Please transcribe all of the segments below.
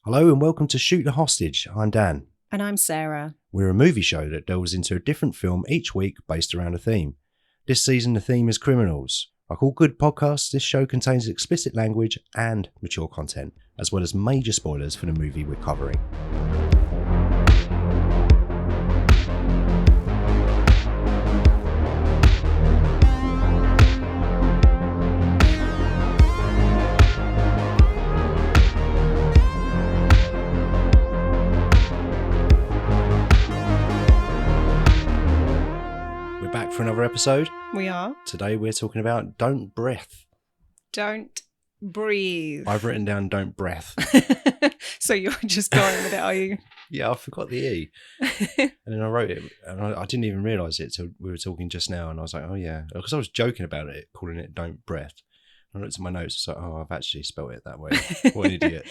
Hello and welcome to Shoot the Hostage. I'm Dan. And I'm Sarah. We're a movie show that delves into a different film each week based around a theme. This season the theme is criminals. Like all good podcasts, this show contains explicit language and mature content, as well as major spoilers for the movie we're covering. For another episode. We are. Today we're talking about Don't Breath. Don't breathe. I've written down Don't Breath. So you're just going with it, are you? Yeah, I forgot the E. And then I wrote it, and I didn't even realise it till we were talking just now, and I was like, oh yeah. Because I was joking about it, calling it Don't Breath. I looked at my notes, I was like, oh, I've actually spelt it that way. What an idiot.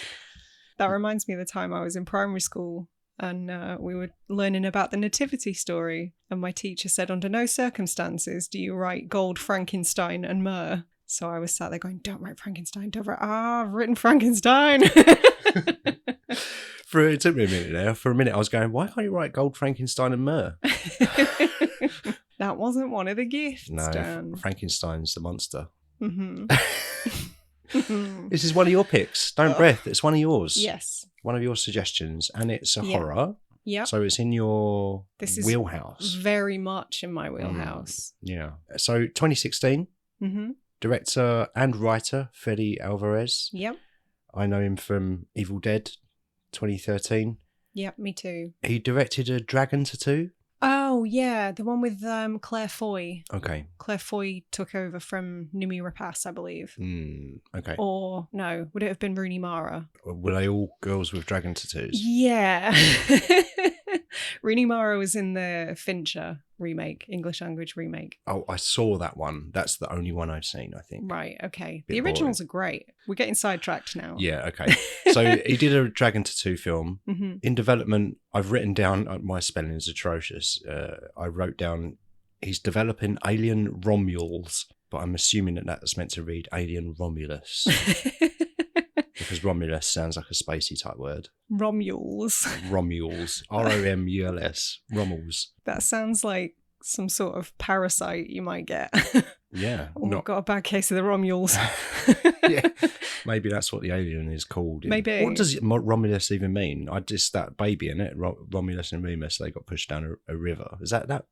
That reminds me of the time I was in primary school. And we were learning about the nativity story. And my teacher said, under no circumstances do you write gold, Frankenstein and myrrh. So I was sat there going, don't write Frankenstein, don't write, I've written Frankenstein. It took me a minute there. For a minute I was going, why can't you write gold, Frankenstein and myrrh? That wasn't one of the gifts, No, Dan. Frankenstein's the monster. Mm-hmm. This is one of your picks. Don't Breath. It's one of yours. Yes. One of your suggestions. And it's a horror. Yeah. So it's in your wheelhouse. Very much in my wheelhouse. Yeah. So 2016. Mm-hmm. Director and writer Fede Alvarez. Yep. I know him from Evil Dead 2013. Yep, me too. He directed A Dragon Tattoo. Oh, yeah. The one with Claire Foy. Okay. Claire Foy took over from Noomi Rapace, I believe. Okay. Or, no, would it have been Rooney Mara? Were they all girls with dragon tattoos? Yeah. Rooney Mara was in the Fincher remake, English language remake. Oh, I saw that one. That's the only one I've seen, I think. Right, okay. Bit The originals boring. are great. We're getting sidetracked now. Yeah, okay. So he did a Dragon Tattoo film. Mm-hmm. In development, I've written down, my spelling is atrocious. I wrote down, he's developing alien Romules, but I'm assuming that that's meant to read alien Romulus. Because Romulus sounds like a spacey type word. Romules. Romules. Romuls. Romules. That sounds like some sort of parasite you might get. Yeah. Oh, got a bad case of the Romules. Yeah. Maybe that's what the alien is called. Maybe. What does Romulus even mean? That baby in it, Romulus and Remus, they got pushed down a river. Is that the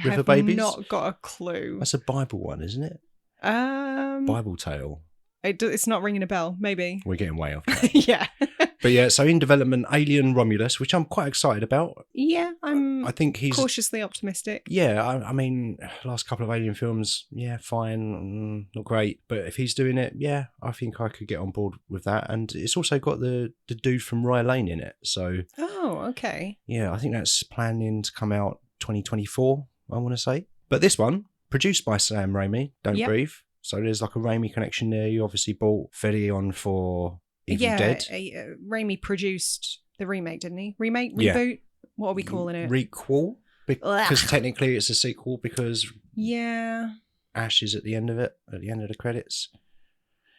river babies? I have not got a clue. That's a Bible one, isn't it? Bible tale. It's not ringing a bell. Maybe. We're getting way off track. Yeah. But yeah, so in development, Alien Romulus, which I'm quite excited about. Yeah, I think he's cautiously optimistic. Yeah, I mean, last couple of Alien films, yeah, fine, not great. But if he's doing it, yeah, I think I could get on board with that. And it's also got the dude from Rye Lane in it. So, oh, okay. Yeah, I think that's planning to come out 2024, I want to say. But this one, produced by Sam Raimi, Don't Breathe. So there's like a Raimi connection there. You obviously bought Fede on for Evil Dead. Raimi produced the remake, didn't he? Remake? Reboot? Yeah. What are we calling it? Requel? Because technically it's a sequel because Ash is at the end of it, at the end of the credits.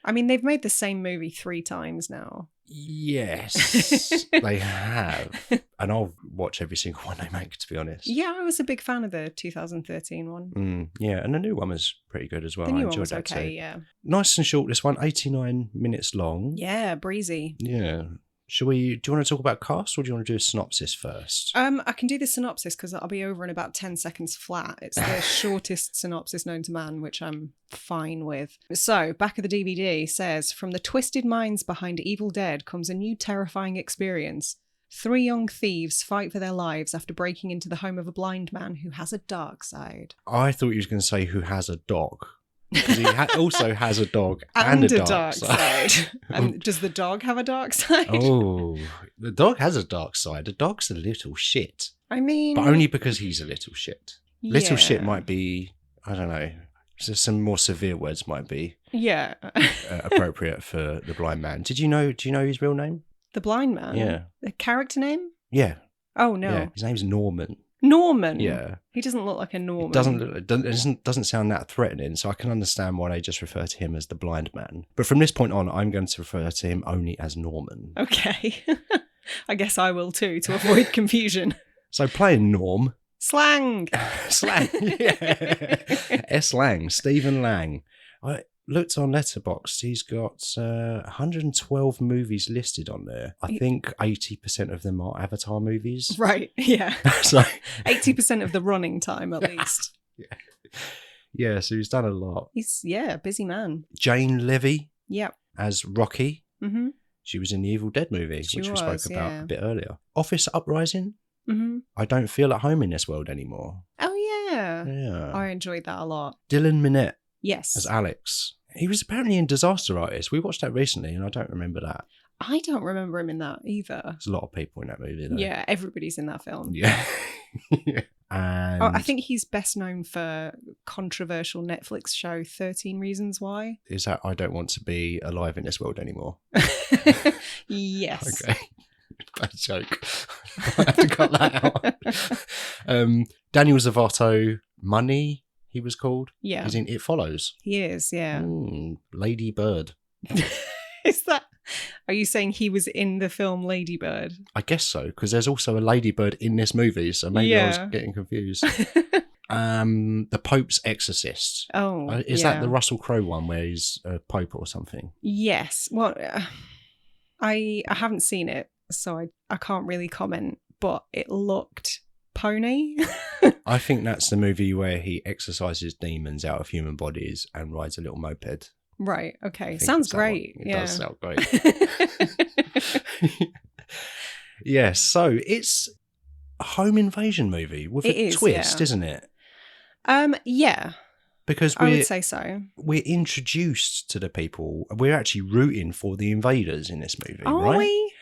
I mean, they've made the same movie 3 times now. Yes, they have. And I'll watch every single one they make, to be honest. Yeah, I was a big fan of the 2013 one. Yeah, and the new one was pretty good as well. The new one was okay, too. yeah. Nice and short, this one, 89 minutes long. Yeah, breezy. Yeah. Do you want to talk about cast or do you want to do a synopsis first? I can do the synopsis because I'll be over in about 10 seconds flat. It's the shortest synopsis known to man, which I'm fine with. So, back of the DVD says, from the twisted minds behind Evil Dead comes a new terrifying experience. 3 young thieves fight for their lives after breaking into the home of a blind man who has a dark side. I thought you was going to say who has a dog. Because he also has a dog and a dark side. And does the dog have a dark side? Oh, the dog has a dark side. The dog's a little shit. I mean... But only because he's a little shit. Yeah. Little shit might be, I don't know, some more severe words might be appropriate for the blind man. Do you know his real name? The blind man? Yeah. The character name? Yeah. Oh, no. Yeah. His name's Norman. Norman. Yeah. He doesn't look like a Norman. It doesn't sound that threatening, so I can understand why they just refer to him as the blind man. But from this point on, I'm going to refer to him only as Norman. Okay. I guess I will too, to avoid confusion. So playing Norm. Slang. Slang, yeah. S. Lang, Stephen Lang. I looked on Letterboxd. He's got 112 movies listed on there. I think 80% of them are Avatar movies. Right, yeah. So 80% of the running time, at least. Yeah, so he's done a lot. He's, a busy man. Jane Levy Yep. as Rocky. Mm-hmm. She was in the Evil Dead movie, which we spoke about a bit earlier. Office Uprising. Mm-hmm. I don't feel at home in this world anymore. Oh, yeah. Yeah. I enjoyed that a lot. Dylan Minnette Yes. as Alex. He was apparently in Disaster Artist. We watched that recently, and I don't remember that. I don't remember him in that either. There's a lot of people in that movie, though. Yeah, everybody's in that film. Yeah. And I think he's best known for controversial Netflix show 13 Reasons Why. Is that I don't want to be alive in this world anymore? Yes. Okay. Bad joke. I have to cut that out. Daniel Zavato, Money, he was called. Yeah. He's in It Follows. He is, yeah. Lady Bird. Is that... Are you saying he was in the film Lady Bird? I guess so, because there's also a ladybird in this movie, so maybe I was getting confused. The Pope's Exorcist. Oh, is that the Russell Crowe one where he's a pope or something? Yes. Well, I haven't seen it, so I can't really comment, but it looked pony. I think that's the movie where he exorcises demons out of human bodies and rides a little moped. Right, okay. Sounds great. It does sound great. Yeah, so it's a home invasion movie with a twist, isn't it? Yeah. Because I would say so. We're introduced to the people. We're actually rooting for the invaders in this movie, right? Are we?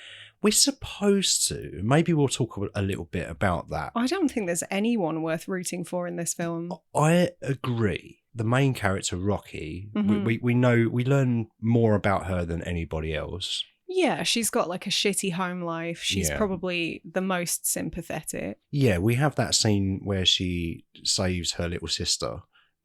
We're supposed to. Maybe we'll talk a little bit about that. I don't think there's anyone worth rooting for in this film. I agree. The main character, Rocky, we know, we learn more about her than anybody else. Yeah, she's got like a shitty home life. She's probably the most sympathetic. Yeah, we have that scene where she saves her little sister,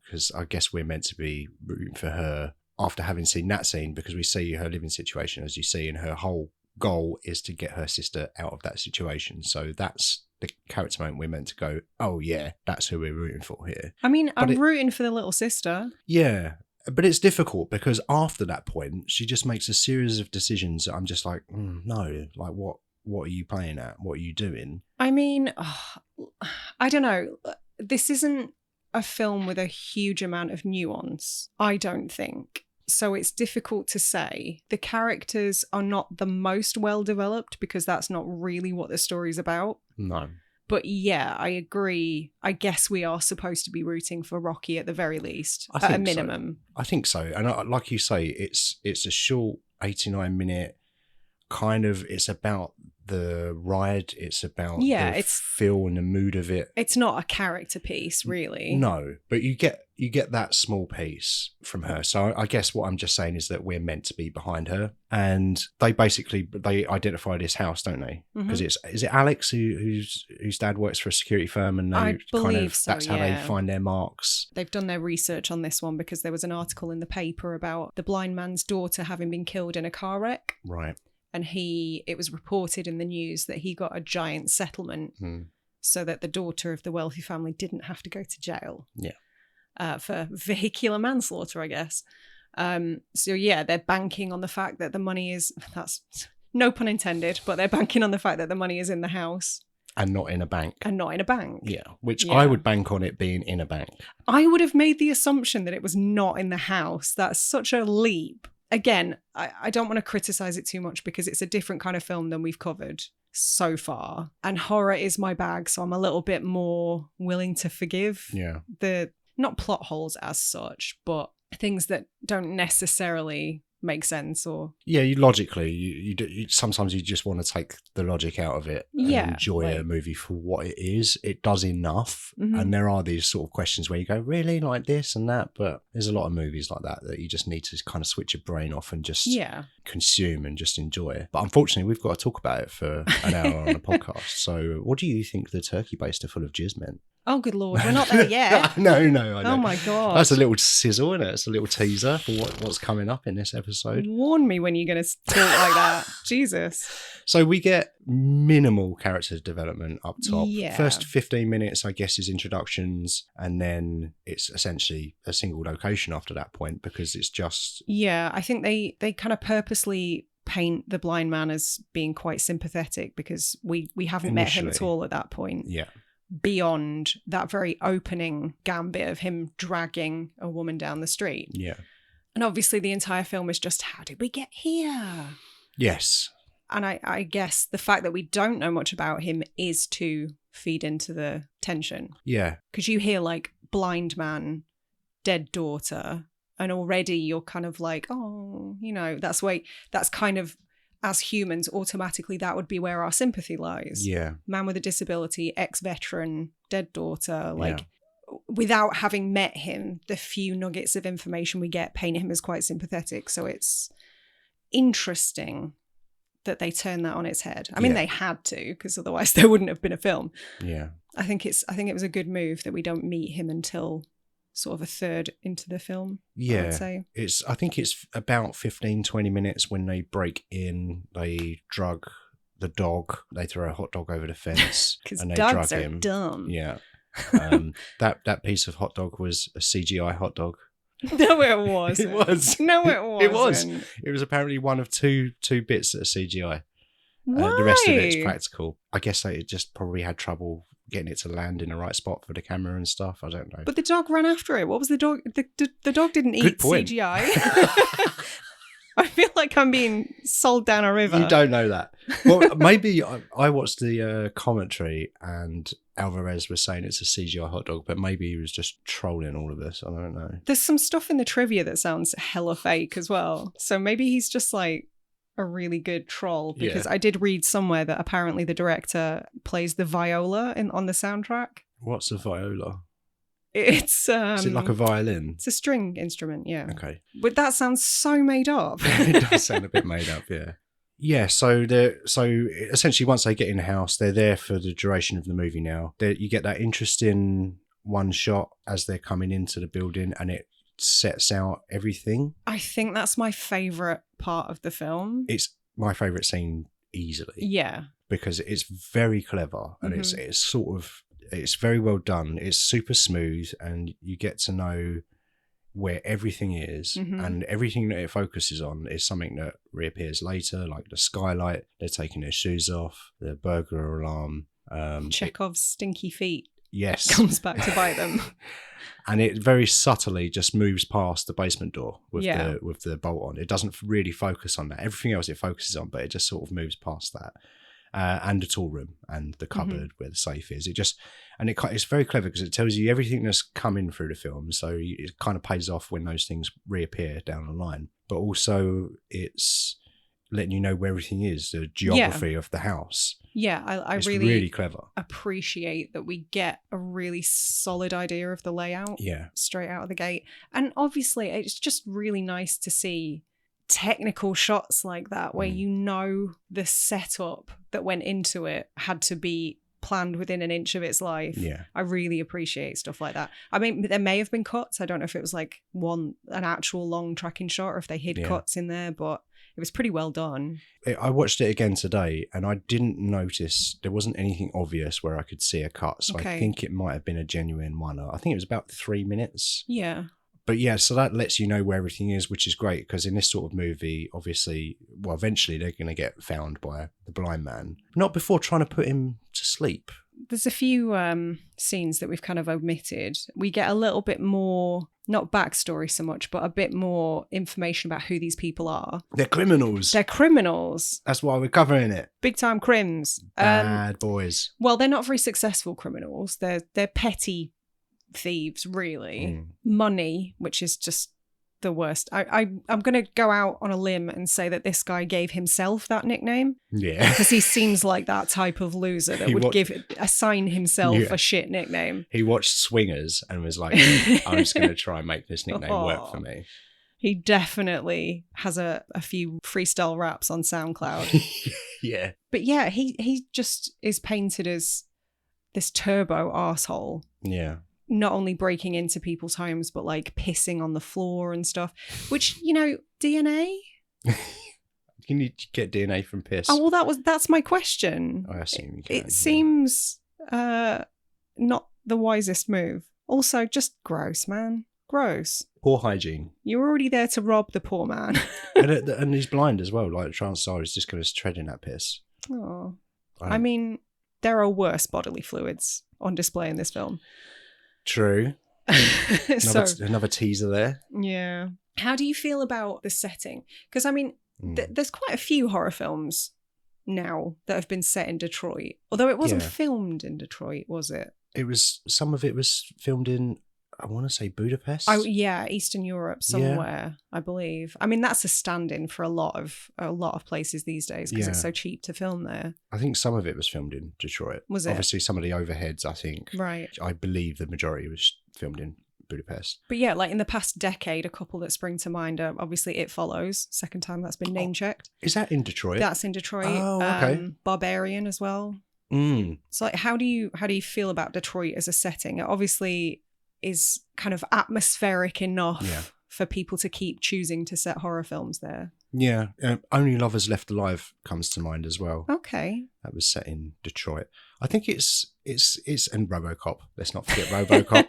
because I guess we're meant to be rooting for her after having seen that scene, because we see her living situation, as you see, and her whole goal is to get her sister out of that situation. So that's the character moment we're meant to go, oh yeah, that's who we're rooting for here. I mean, I'm rooting for the little sister. Yeah, but it's difficult because after that point, she just makes a series of decisions that I'm just like, no, like what are you playing at? What are you doing? I mean, I don't know. This isn't a film with a huge amount of nuance, I don't think. So it's difficult to say. The characters are not the most well developed because that's not really what the story's about. No. But yeah, I agree. I guess we are supposed to be rooting for Rocky at the very least, at a minimum. So. I think so. And like you say, it's a short 89-minute kind of, it's about the ride, it's about the feel and the mood of it. It's not a character piece, really. No, but you get that small piece from her. So I guess what I'm just saying is that we're meant to be behind her, and they identify this house, don't they? Because is it Alex whose dad works for a security firm, and they that's how they find their marks. They've done their research on this one because there was an article in the paper about the blind man's daughter having been killed in a car wreck. Right. And it was reported in the news that he got a giant settlement so that the daughter of the wealthy family didn't have to go to jail. Yeah. For vehicular manslaughter, I guess. So yeah, they're banking on the fact that the money that's no pun intended, but they're banking on the fact that the money is in the house. And not in a bank. Yeah, which I would bank on it being in a bank. I would have made the assumption that it was not in the house. That's such a leap. Again, I don't want to criticize it too much because it's a different kind of film than we've covered so far. And horror is my bag, so I'm a little bit more willing to forgive the, not plot holes as such, but things that don't necessarily make sense. Or sometimes you just want to take the logic out of it Yeah, and enjoy like- a movie for what it is. It does enough. Mhm. And there are these sort of questions where you go, really, like this and that? But there's a lot of movies like that you just need to kind of switch your brain off and just consume and just enjoy. But unfortunately, we've got to talk about it for an hour on a podcast. So what do you think the turkey baster full of jizz meant? Oh, good Lord. We're not there yet. No, I know. Oh, my God. That's a little sizzle, isn't it? It's a little teaser for what's coming up in this episode. Warn me when you're going to talk like that. Jesus. So we get minimal character development up top. Yeah. First 15 minutes, I guess, is introductions, and then it's essentially a single location after that point because it's just... Yeah, I think they kind of purposely paint the blind man as being quite sympathetic because we haven't met him at all at that point. Yeah. Beyond that very opening gambit of him dragging a woman down the street. Yeah. And obviously the entire film is just, how did we get here? Yes. And I guess the fact that we don't know much about him is to feed into the tension. Yeah. Because you hear like blind man, dead daughter, and already you're kind of like, oh, that's kind of, as humans, automatically that would be where our sympathy lies. Yeah. Man with a disability, ex-veteran, dead daughter, without having met him, the few nuggets of information we get paint him as quite sympathetic. So it's interesting that they turn that on its head. I mean, they had to, because otherwise there wouldn't have been a film. Yeah. I think it was a good move that we don't meet him until sort of a third into the film. Yeah. I would say. I think it's about 15, 20 minutes when they break in, they drug the dog, they throw a hot dog over the fence Because and they dogs drug are him. dumb. Yeah. That piece of hot dog was a CGI hot dog. No, it wasn't. It was. No, it wasn't. It was. It was apparently one of two bits that are CGI. Why? The rest of it is practical. I guess they just probably had trouble getting it to land in the right spot for the camera and stuff. I don't know. But the dog ran after it. What was the dog? The dog didn't Good eat point. CGI. I feel like I'm being sold down a river. You don't know that. Well, maybe I watched the commentary and Alvarez was saying it's a CGI hot dog, but maybe he was just trolling all of us. I don't know. There's some stuff in the trivia that sounds hella fake as well. So maybe he's just like a really good troll, because I did read somewhere that apparently the director plays the viola on the soundtrack. What's a viola? Is it like a violin? It's a string instrument, yeah. Okay. But that sounds so made up. It does sound a bit made up, yeah. Yeah, so essentially once they get in the house, they're there for the duration of the movie now. You get that interesting one shot as they're coming into the building and it sets out everything. I think that's my favourite part of the film. It's my favourite scene easily. Yeah. Because it's very clever and it's very well done. It's super smooth and you get to know where everything is, and everything that it focuses on is something that reappears later, like the skylight, they're taking their shoes off, the burglar alarm. Chekhov's stinky feet. Yes. Comes back to bite them. And it very subtly just moves past the basement door with the bolt on. It doesn't really focus on that. Everything else it focuses on, but it just sort of moves past that. And the tool room and the cupboard where the safe is. It's very clever because it tells you everything that's coming through the film. So it kind of pays off when those things reappear down the line. But also it's letting you know where everything is, the geography of the house. Yeah, I it's really, really clever. Appreciate that we get a really solid idea of the layout straight out of the gate. And obviously it's just really nice to see technical shots like that where you know the setup that went into it had to be planned within an inch of its life. Yeah. I really appreciate stuff like that. I mean, there may have been cuts. I don't know if it was like an actual long tracking shot or if they hid cuts in there, but it was pretty well done. I watched it again today and I didn't notice, there wasn't anything obvious where I could see a cut. So I think it might have been a genuine one. I think it was about 3 minutes. Yeah. But yeah, so that lets you know where everything is, which is great because in this sort of movie, obviously, well, eventually they're going to get found by the blind man. Not before trying to put him to sleep. There's a few scenes that we've kind of omitted. We get a little bit more, not backstory so much, but a bit more information about who these people are. They're criminals. They're criminals. That's why we're covering it. Big time crims. Bad boys. Well, they're not very successful criminals. They're petty thieves, really. Money, which is just the worst. I'm going to go out on a limb and say that this guy gave himself that nickname. Yeah. Because he seems like that type of loser that would assign himself a shit nickname. He watched Swingers and was like, I'm just going to try and make this nickname work for me. He definitely has a few freestyle raps on SoundCloud. Yeah. But yeah, he just is painted as this turbo arsehole. Yeah. Not only breaking into people's homes, but like pissing on the floor and stuff. Which, you know, DNA? Can you get DNA from piss? Oh, well, that's my question. I assume you can. It seems not the wisest move. Also, just gross, man. Gross. Poor hygiene. You're already there to rob the poor man. and he's blind as well. Like, chances are he's just going to tread in that piss. Oh. I mean, there are worse bodily fluids on display in this film. True. Another teaser there. Yeah. How do you feel about the setting? Because, I mean, there's quite a few horror films now that have been set in Detroit. Although it wasn't filmed in Detroit, was it? Some of it was filmed in, I want to say Budapest. Oh yeah, Eastern Europe somewhere, I believe. I mean, that's a stand-in for a lot of places these days because it's so cheap to film there. I think some of it was filmed in Detroit. Was it? Obviously, some of the overheads, I think. Right. I believe the majority was filmed in Budapest. But yeah, like in the past decade, a couple that spring to mind are obviously It Follows, second time that's been name-checked. Is that in Detroit? That's in Detroit. Oh, okay. Barbarian as well. So like, how do you feel about Detroit as a setting? It obviously is kind of atmospheric enough for people to keep choosing to set horror films there. Yeah. Only Lovers Left Alive comes to mind as well. Okay. That was set in Detroit. I think it's and RoboCop. Let's not forget RoboCop.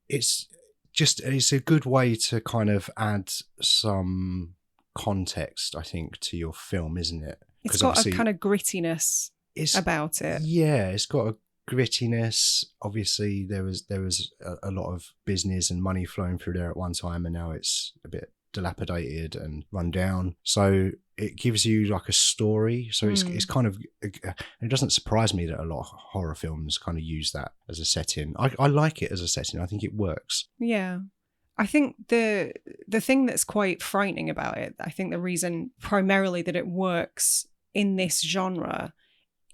It's a good way to kind of add some context, I think, to your film, isn't it? It's got a kind of grittiness about it. Yeah, it's got a grittiness. Obviously, there was a lot of business and money flowing through there at one time, and now it's a bit dilapidated and run down. So it gives you like a story. So it's kind of, it doesn't surprise me that a lot of horror films kind of use that as a setting. I like it as a setting. I think it works. Yeah. I think the thing that's quite frightening about it, I think the reason primarily that it works in this genre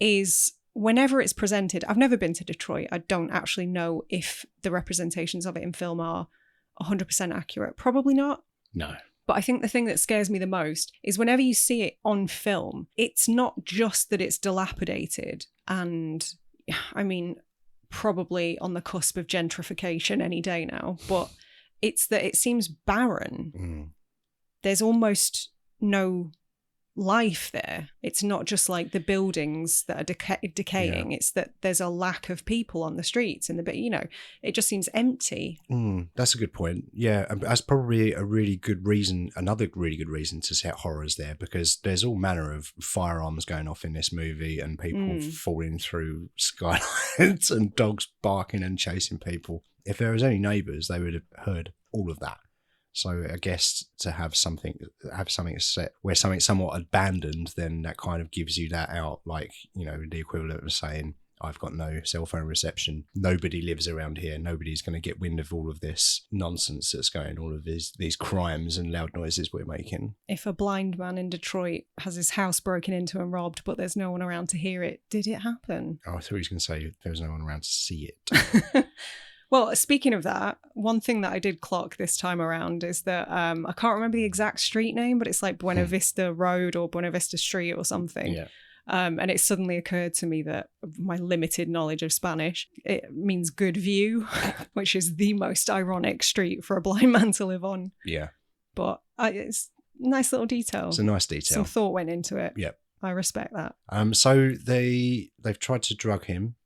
is whenever it's presented, I've never been to Detroit. I don't actually know if the representations of it in film are 100% accurate. Probably not. No. But I think the thing that scares me the most is whenever you see it on film, it's not just that it's dilapidated and, I mean, probably on the cusp of gentrification any day now, but it's that it seems barren. There's almost no life there. It's not just like the buildings that are decaying. It's that there's a lack of people on the streets and it just seems empty. That's a good point. Yeah, that's probably another really good reason to set horrors there, because there's all manner of firearms going off in this movie and people falling through skylines and dogs barking and chasing people. If there was any neighbours, they would have heard all of that. So I guess to have something set where something's somewhat abandoned, then that kind of gives you that out, like, the equivalent of saying, I've got no cell phone reception. Nobody lives around here. Nobody's going to get wind of all of this nonsense that's going, all of these crimes and loud noises we're making. If a blind man in Detroit has his house broken into and robbed, but there's no one around to hear it, did it happen? Oh, I thought he was going to say there was no one around to see it. Well, speaking of that, one thing that I did clock this time around is that I can't remember the exact street name, but it's like Buena Vista Road or Buena Vista Street or something. Yeah. And it suddenly occurred to me that my limited knowledge of Spanish, it means good view, which is the most ironic street for a blind man to live on. Yeah. But it's a nice little detail. It's a nice detail. Some thought went into it. Yep. I respect that. So they've tried to drug him.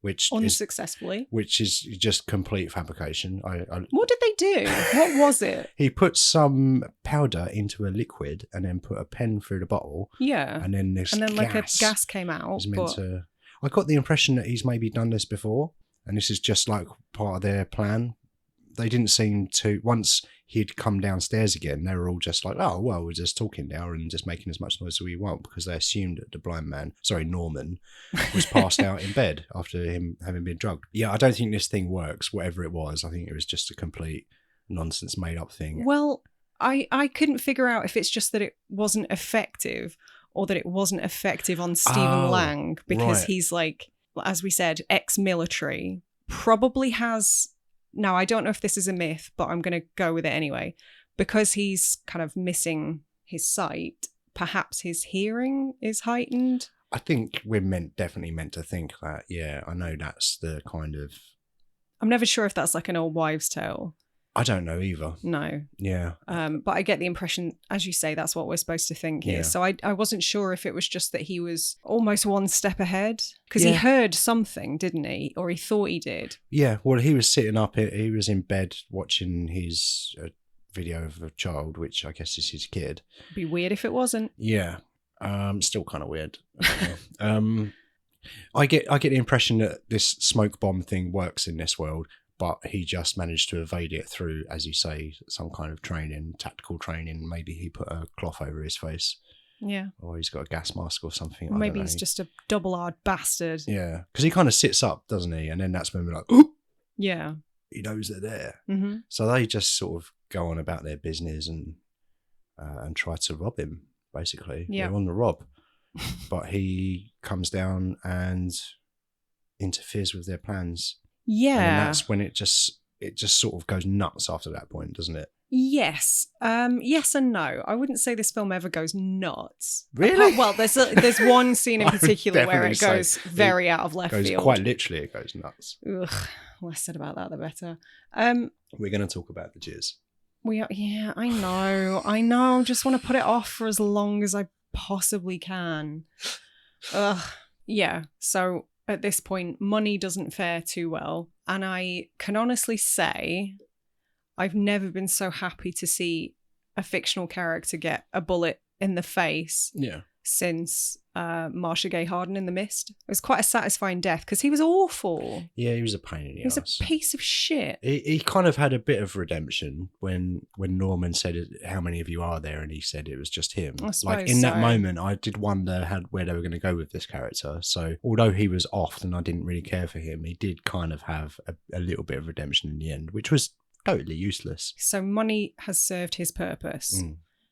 Which unsuccessfully, which is just complete fabrication. What did they do? What was it? He put some powder into a liquid and then put a pen through the bottle. Yeah, and then like a gas came out. I got the impression that he's maybe done this before, and this is just like part of their plan. They didn't seem to. Once he'd come downstairs again, they were all just like, oh, well, we're just talking now and just making as much noise as we want, because they assumed that the blind man, Norman, was passed out in bed after him having been drugged. Yeah, I don't think this thing works, whatever it was. I think it was just a complete nonsense made up thing. Well, I couldn't figure out if it's just that it wasn't effective or that it wasn't effective on Stephen Lang, because he's like, as we said, ex-military, probably has... Now, I don't know if this is a myth, but I'm going to go with it anyway. Because he's kind of missing his sight, perhaps his hearing is heightened. I think we're definitely meant to think that. Yeah, I know that's the kind of... I'm never sure if that's like an old wives' tale. I don't know either. No. Yeah. But I get the impression, as you say, that's what we're supposed to think here. So I wasn't sure if it was just that he was almost one step ahead. Because he heard something, didn't he? Or he thought he did. Yeah, well, he was sitting up, he was in bed watching his video of a child, which I guess is his kid. Be weird if it wasn't. Yeah. Still kind of weird. I get the impression that this smoke bomb thing works in this world, but he just managed to evade it through, as you say, some kind of training, tactical training. Maybe he put a cloth over his face. Yeah. Or he's got a gas mask or something. Or maybe he's just a double-R bastard. Yeah. Because he kind of sits up, doesn't he? And then that's when we're like, ooh! Yeah. He knows they're there. Mm-hmm. So they just sort of go on about their business and try to rob him, basically. Yeah. They're on the rob. But he comes down and interferes with their plans. Yeah. And that's when it just sort of goes nuts after that point, doesn't it? Yes. Yes and no. I wouldn't say this film ever goes nuts. Really? Well, there's one scene in particular where it goes very out of left field. Quite literally, it goes nuts. Ugh. Less said about that, the better. We're going to talk about the jizz. We are, yeah, I know. Just want to put it off for as long as I possibly can. Ugh. Yeah. So at this point, money doesn't fare too well. And I can honestly say I've never been so happy to see a fictional character get a bullet in the face since Marcia Gay Harden in The Mist. It was quite a satisfying death because he was awful. Yeah, he was a pain in the ass. He was a piece of shit. He kind of had a bit of redemption when Norman said, "How many of you are there?" And he said it was just him. Like in that moment, I did wonder where they were going to go with this character. So although he was off and I didn't really care for him, he did kind of have a little bit of redemption in the end, which was totally useless. So money has served his purpose.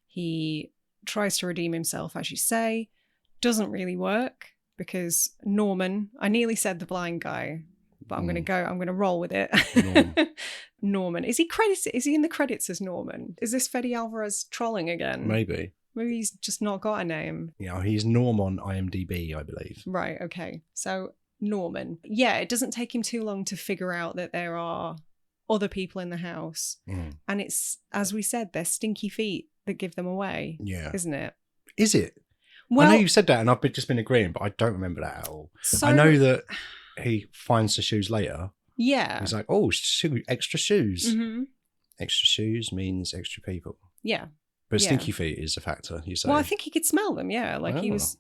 He tries to redeem himself, as you say. Doesn't really work because Norman, I nearly said the blind guy, but I'm going to roll with it. Norman. Is he credited? Is he in the credits as Norman? Is this Fede Alvarez trolling again? Maybe he's just not got a name. Yeah, he's Norm on IMDb, I believe. Right, okay. So Norman. Yeah, it doesn't take him too long to figure out that there are other people in the house. And it's, as we said, their stinky feet that give them away. Yeah. Isn't it? Is it? Well, I know you said that and I've just been agreeing, but I don't remember that at all. So, I know that he finds the shoes later. Yeah. He's like, oh, extra shoes. Mm-hmm. Extra shoes means extra people. Yeah. But stinky feet is a factor, you say? Well, I think he could smell them, yeah. Like he was...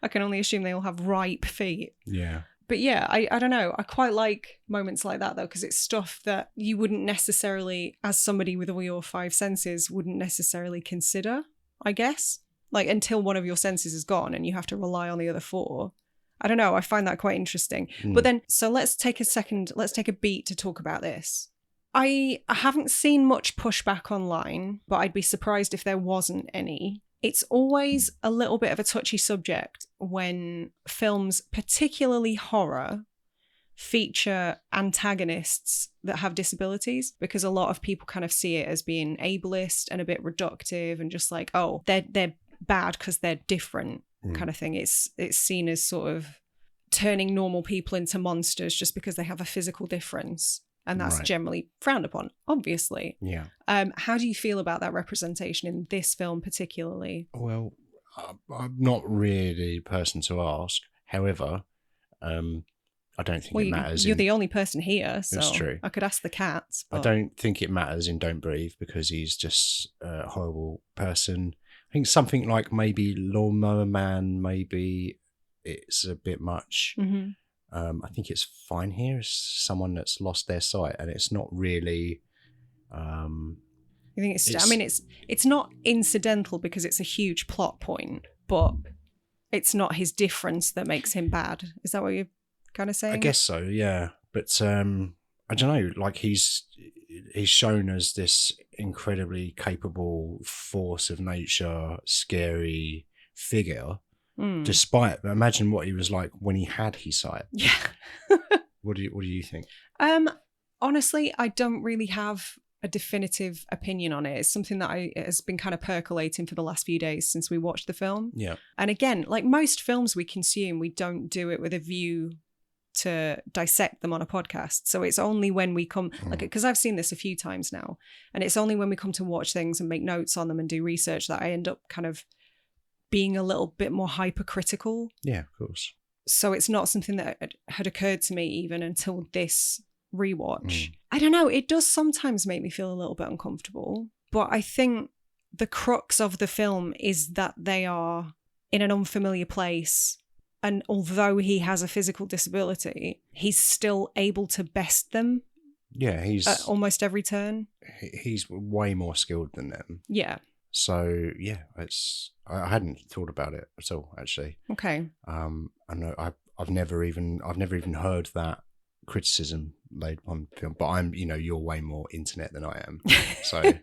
I can only assume they all have ripe feet. Yeah. But yeah, I don't know. I quite like moments like that, though, because it's stuff that you wouldn't necessarily, as somebody with all your five senses, wouldn't necessarily consider, I guess. Like, until one of your senses is gone and you have to rely on the other four. I don't know. I find that quite interesting. But then, so let's take a beat to talk about this. I haven't seen much pushback online, but I'd be surprised if there wasn't any. It's always a little bit of a touchy subject when films, particularly horror, feature antagonists that have disabilities, because a lot of people kind of see it as being ableist and a bit reductive and just like, oh, they're bad because they're different kind of thing. It's seen as sort of turning normal people into monsters just because they have a physical difference. And that's generally frowned upon, obviously. Yeah. How do you feel about that representation in this film particularly? Well, I'm not really the person to ask. However, I don't think it matters. You're the only person here, so it's true. I could ask the cats. But... I don't think it matters in Don't Breathe because he's just a horrible person. I think something like maybe Lawnmower Man, maybe it's a bit much. Mm-hmm. I think it's fine here. It's someone that's lost their sight, and it's not really. I think it's not incidental because it's a huge plot point, but it's not his difference that makes him bad. Is that what you're kind of saying? I guess so, yeah. But I don't know. Like he's he's shown as this incredibly capable force of nature, scary figure. Despite, imagine what he was like when he had his sight. Yeah. What do you think? Honestly, I don't really have a definitive opinion on it. It's something that has been kind of percolating for the last few days since we watched the film. Yeah. And again, like most films we consume, we don't do it with a view to dissect them on a podcast. So it's only when we come, like, because I've seen this a few times now, and it's only when we come to watch things and make notes on them and do research that I end up kind of being a little bit more hypercritical. Yeah, of course. So it's not something that had occurred to me even until this rewatch. I don't know, it does sometimes make me feel a little bit uncomfortable, but I think the crux of the film is that they are in an unfamiliar place, and although he has a physical disability, he's still able to best them. Yeah, he's at almost every turn. He's way more skilled than them. Yeah. So yeah, I hadn't thought about it at all, actually. Okay. I know I've never even heard that criticism laid on film, but you're way more internet than I am, so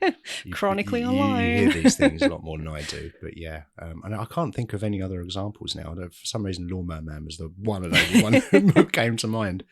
chronically online. You hear these things a lot more than I do. But yeah, and I can't think of any other examples now. For some reason, Lawnmower Man was the one and only one that came to mind.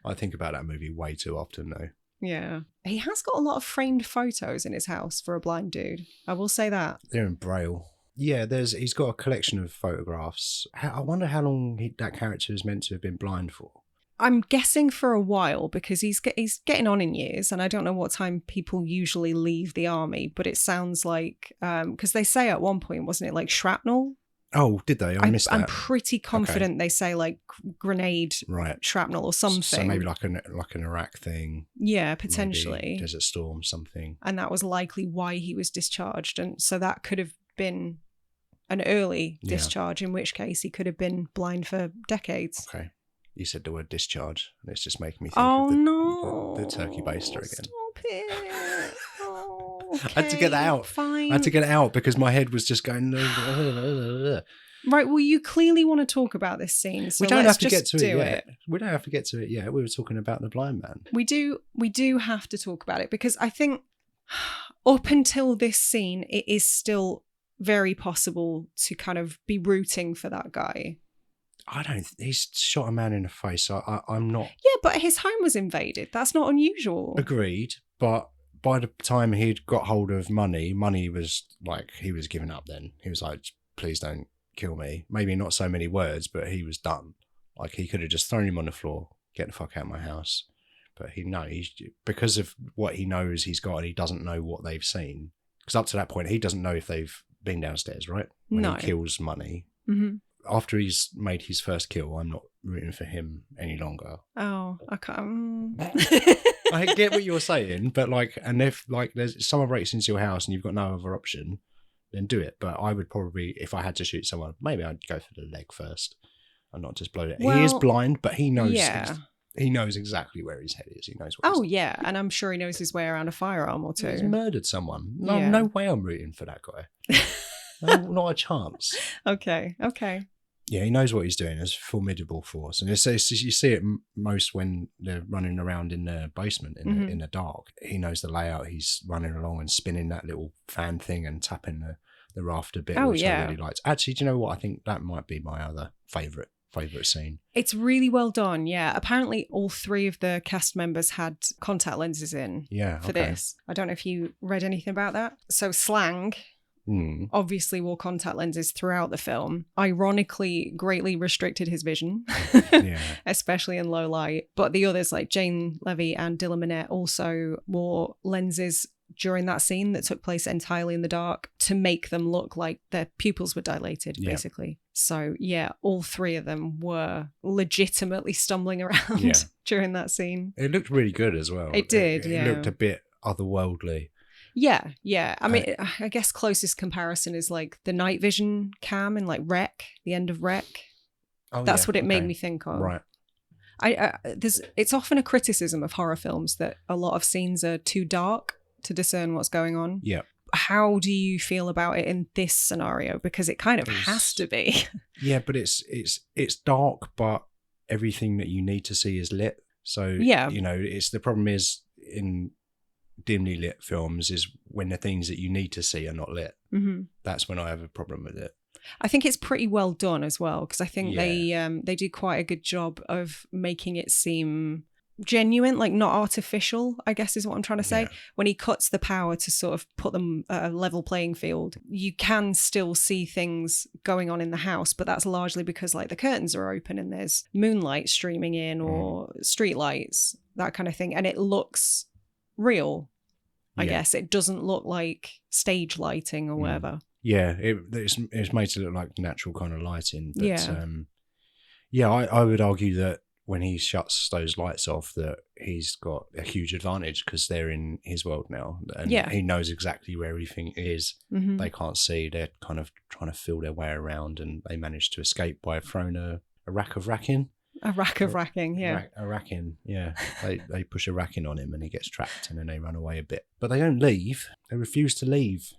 I think about that movie way too often, though. Yeah, he has got a lot of framed photos in his house for a blind dude. I will say that. They're in Braille. Yeah, he's got a collection of photographs. I wonder how long that character is meant to have been blind for. I'm guessing for a while, because he's getting on in years, and I don't know what time people usually leave the army, but it sounds like, because they say at one point, wasn't it like shrapnel? Oh, did they? I missed that. I'm pretty confident they say like grenade shrapnel or something. So maybe like an Iraq thing. Yeah, potentially. Maybe Desert Storm, something. And that was likely why he was discharged. And so that could have been an early discharge, in which case he could have been blind for decades. Okay. You said the word discharge, and it's just making me think of the turkey baster again. Stop it. Okay, I had to get that out. Fine. I had to get it out because my head was just going. Right, well, you clearly want to talk about this scene, so we don't let's have to get just to it do yet. We don't have to get to it yet. We were talking about the blind man. We do have to talk about it, because I think up until this scene, it is still very possible to kind of be rooting for that guy. He's shot a man in the face. I'm not. Yeah, but his home was invaded. That's not unusual. Agreed. But by the time he'd got hold of money was like, he was giving up then. He was like, please don't kill me. Maybe not so many words, but he was done. Like, he could have just thrown him on the floor, get the fuck out of my house. But he's because of what he knows he's got, and he doesn't know what they've seen. Because up to that point, he doesn't know if they've been downstairs, right? When he kills money. Mm-hmm. After he's made his first kill, I'm not rooting for him any longer. Oh, I can't. I get what you're saying, but and if there's someone breaks into your house and you've got no other option, then do it. But I would probably, if I had to shoot someone, maybe I'd go for the leg first and not just blow it. Well, he is blind, but he knows. Yeah. He knows exactly where his head is. He knows what. Oh yeah, and I'm sure he knows his way around a firearm or two. He's murdered someone. No way I'm rooting for that guy. No, not a chance. Okay. Yeah, he knows what he's doing. It's a formidable force. And you see it most when they're running around in the basement in the dark. He knows the layout. He's running along and spinning that little fan thing and tapping the rafter bit, which I really liked. Actually, do you know what? I think that might be my other favourite scene. It's really well done, yeah. Apparently all three of the cast members had contact lenses in for this. I don't know if you read anything about that. So Slang obviously wore contact lenses throughout the film. Ironically, greatly restricted his vision, especially in low light. But the others, like Jane Levy and Dylan Minnette, also wore lenses during that scene that took place entirely in the dark to make them look like their pupils were dilated, basically. So, yeah, all three of them were legitimately stumbling around during that scene. It looked really good as well. It did, It looked a bit otherworldly. Yeah. I mean, I guess closest comparison is like the night vision cam in like Wreck, the end of Wreck. That's what it made me think of. Right. It's often a criticism of horror films that a lot of scenes are too dark to discern what's going on. Yeah. How do you feel about it in this scenario? Because it kind of has to be. Yeah, but it's dark, but everything that you need to see is lit. So it's the problem is in dimly lit films is when the things that you need to see are not lit. Mm-hmm. That's when I have a problem with it. I think it's pretty well done as well, because I think Yeah. they do quite a good job of making it seem genuine, like not artificial, I guess is what I'm trying to say. Yeah. When he cuts the power to sort of put them at a level playing field, you can still see things going on in the house, but that's largely because like the curtains are open and there's moonlight streaming in or street lights, that kind of thing. And it looks real, I guess. It doesn't look like stage lighting or whatever. Yeah, it's made to look like natural kind of lighting. But Yeah. I would argue that when he shuts those lights off, that he's got a huge advantage because they're in his world now, and he knows exactly where everything is. Mm-hmm. They can't see; they're kind of trying to feel their way around, and they manage to escape by throwing a rack of racking. A rack of racking, yeah. A racking, yeah. They push a racking on him, and he gets trapped, and then they run away a bit. But they don't leave. They refuse to leave.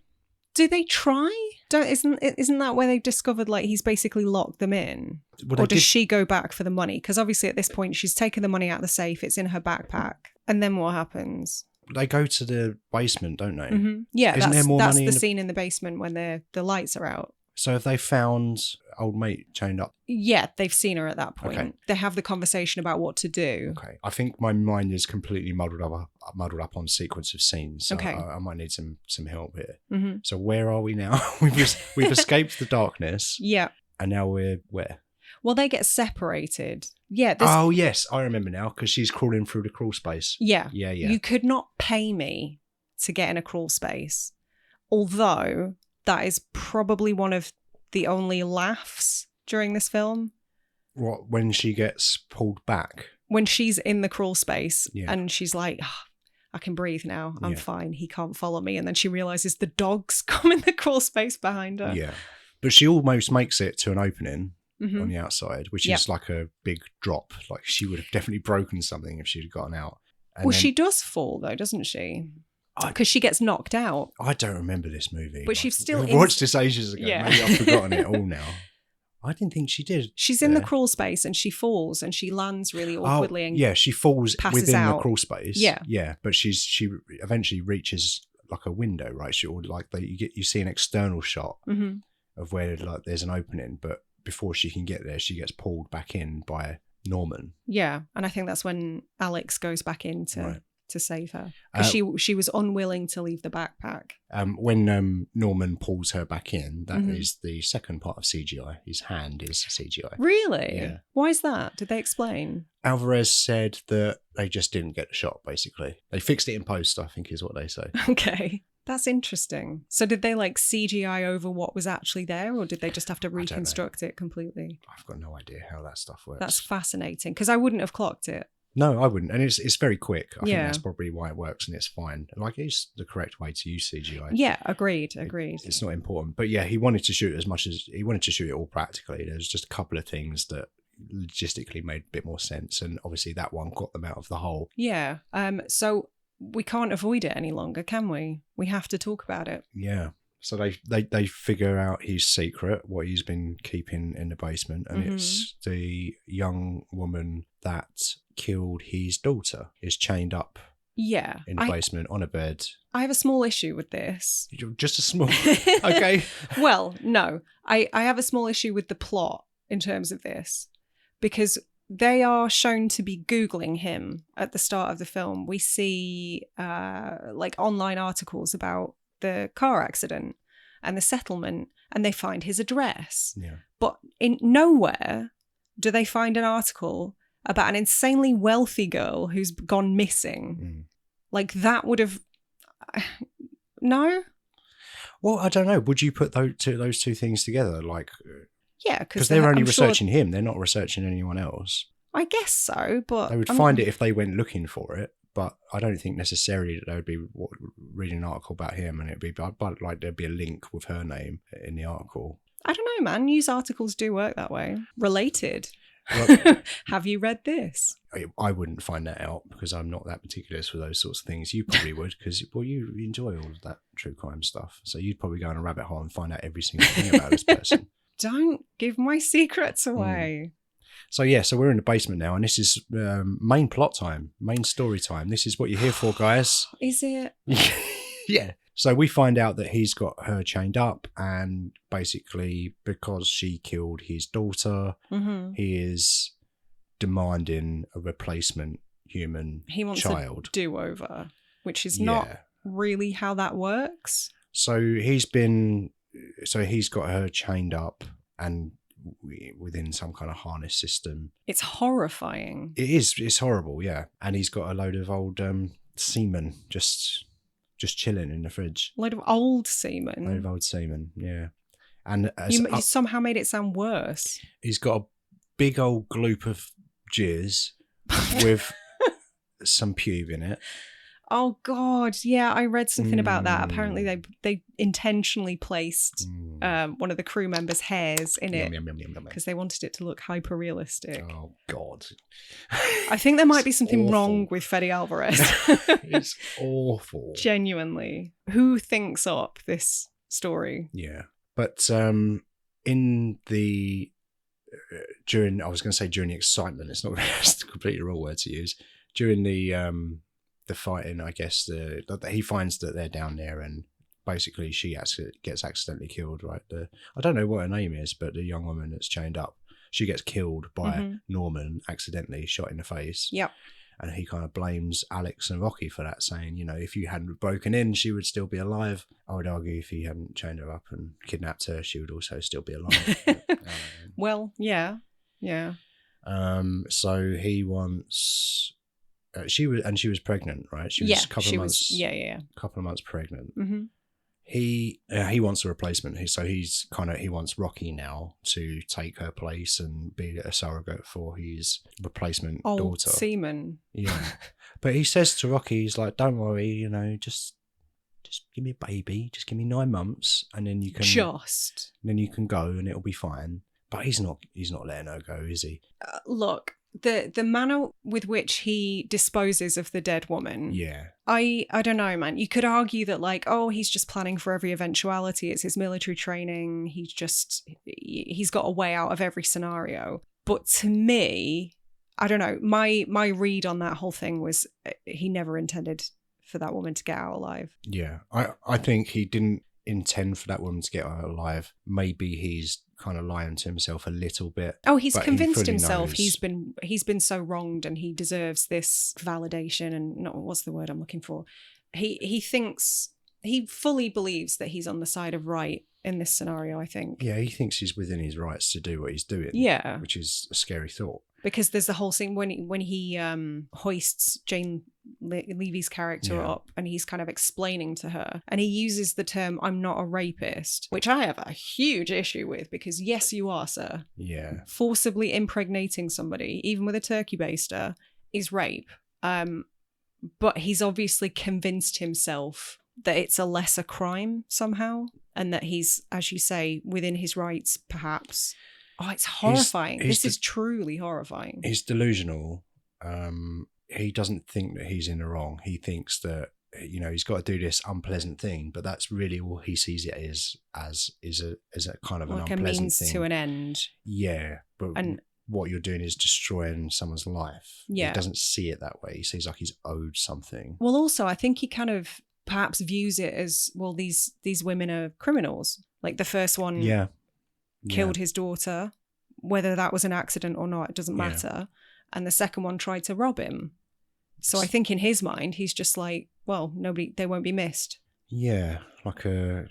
Do they try? Isn't that where they discovered like he's basically locked them in? Or does she go back for the money? Because obviously at this point she's taken the money out of the safe. It's in her backpack. And then what happens? They go to the basement, don't they? Mm-hmm. Yeah, Isn't there more that's money the scene in the basement when the lights are out. So have they found old mate chained up? Yeah, they've seen her at that point. Okay. They have the conversation about what to do. Okay. I think my mind is completely muddled up on sequence of scenes. So Okay. I might need some help here. Mm-hmm. So where are we now? We've escaped the darkness. Yeah. And now we're where? Well, they get separated. Yeah. Oh, yes. I remember now because she's crawling through the crawl space. Yeah. Yeah. You could not pay me to get in a crawl space. Although that is probably one of the only laughs during this film. What, when she gets pulled back? When she's in the crawl space and she's like, oh, I can breathe now. I'm fine. He can't follow me. And then she realizes the dogs come in the crawl space behind her. Yeah. But she almost makes it to an opening mm-hmm. on the outside, which is like a big drop. Like she would have definitely broken something if she'd gotten out. And well, she does fall though, doesn't she? Because she gets knocked out. I don't remember this movie. But she's still I watched this ages ago. Yeah. Maybe I've forgotten it all now. I didn't think she did. She's in the crawl space and she falls and she lands really awkwardly. And she falls within out. the crawl space. Yeah. But she eventually reaches like a window, right? You see an external shot mm-hmm. of where like there's an opening, but before she can get there, she gets pulled back in by Norman. Yeah, and I think that's when Alex goes back in to save her because she was unwilling to leave the backpack. When Norman pulls her back in, that mm-hmm. is the second part of CGI. His hand is CGI. Really? Yeah. Why is that? Did they explain? Alvarez said that they just didn't get the shot, basically. They fixed it in post, I think is what they say. Okay. That's interesting. So did they like CGI over what was actually there, or did they just have to reconstruct it completely? I've got no idea how that stuff works. That's fascinating because I wouldn't have clocked it. No, I wouldn't. And it's very quick. I think that's probably why it works and it's fine. Like, it's the correct way to use CGI. Yeah, agreed. It's not important. But yeah, he wanted to shoot he wanted to shoot it all practically. There's just a couple of things that logistically made a bit more sense. And obviously that one got them out of the hole. Yeah. So we can't avoid it any longer, can we? We have to talk about it. Yeah. So they figure out his secret, what he's been keeping in the basement, and mm-hmm. it's the young woman that killed his daughter is chained up in the basement on a bed. I have a small issue with this. Just a small... Okay. Well, no. I have a small issue with the plot in terms of this because they are shown to be Googling him at the start of the film. We see like online articles about the car accident and the settlement, and they find his address. Yeah. But in nowhere do they find an article about an insanely wealthy girl who's gone missing. Mm. Like that would have... No? Well, I don't know. Would you put those two things together? Like, yeah, because they're only researching him. They're not researching anyone else. I guess so, but... They would find it if they went looking for it. But I don't think necessarily that they would be reading an article about him and it'd be like there'd be a link with her name in the article. I don't know, man. News articles do work that way. Related. Well, have you read this? I wouldn't find that out because I'm not that meticulous with those sorts of things. You probably would because, well, you enjoy all of that true crime stuff. So you'd probably go on a rabbit hole and find out every single thing about this person. Don't give my secrets away. So we're in the basement now, and this is main plot time, main story time. This is what you're here for, guys. Is it? Yeah. So we find out that he's got her chained up, and basically because she killed his daughter, he is demanding a replacement human He wants child. a do-over, which is not really how that works. So he's got her chained up and within some kind of harness system. It's horrifying. It is. It's horrible, yeah. And he's got a load of old semen just chilling in the fridge. A load of old semen. A load of old semen, yeah. And you somehow made it sound worse. He's got a big old gloop of jizz with some pube in it. Oh God, yeah, I read something about that. Apparently, they intentionally placed one of the crew members' hairs in it because they wanted it to look hyper realistic. Oh God, I think there might be something wrong with Fede Alvarez. It's awful. Genuinely, who thinks up this story? Yeah, but in the during the excitement, it's not it's completely the wrong word to use. During the fighting, I guess he finds that they're down there, and basically she gets accidentally killed. Right, I don't know what her name is, but the young woman that's chained up, she gets killed by Norman, accidentally shot in the face. Yep. And he kind of blames Alex and Rocky for that, saying, if you hadn't broken in, she would still be alive. I would argue if he hadn't chained her up and kidnapped her, she would also still be alive. Well, yeah. So he wants. She was pregnant, right? She was a couple of months pregnant. Mm-hmm. He wants a replacement. He wants Rocky now to take her place and be a surrogate for his replacement daughter. Old semen. Yeah, but he says to Rocky, he's like, "Don't worry, just give me a baby, just give me 9 months, and then you can go, and it'll be fine." But he's not letting her go, is he? Look. The manner with which he disposes of the dead woman. Yeah. I don't know, man. You could argue that he's just planning for every eventuality. It's his military training. He's got a way out of every scenario. But to me, I don't know. My read on that whole thing was he never intended for that woman to get out alive. Yeah. I think he didn't intend for that woman to get out alive. Maybe he's kind of lying to himself a little bit. Oh, he's convinced himself he's been so wronged and he deserves this validation and not what's the word I'm looking for. He thinks he fully believes that he's on the side of right in this scenario, I think. Yeah, he thinks he's within his rights to do what he's doing. Yeah. Which is a scary thought. Because there's the whole scene when he hoists Jane Levy's character up and he's kind of explaining to her, and he uses the term "I'm not a rapist," which I have a huge issue with, because yes, you are, sir. Yeah. Forcibly impregnating somebody, even with a turkey baster, is rape. But he's obviously convinced himself that it's a lesser crime somehow, and that he's, as you say, within his rights, perhaps. Oh, it's horrifying. This is truly horrifying. He's delusional. He doesn't think that he's in the wrong. He thinks that, he's got to do this unpleasant thing, but that's really all he sees it is a kind of an unpleasant a means thing. To an end. Yeah, but what you're doing is destroying someone's life. Yeah. He doesn't see it that way. He sees like he's owed something. Well, also, I think he kind of perhaps views it as, well, these women are criminals. Like the first one killed his daughter, whether that was an accident or not, it doesn't matter. And the second one tried to rob him. So I think in his mind, he's just like, well, they won't be missed. Yeah, like a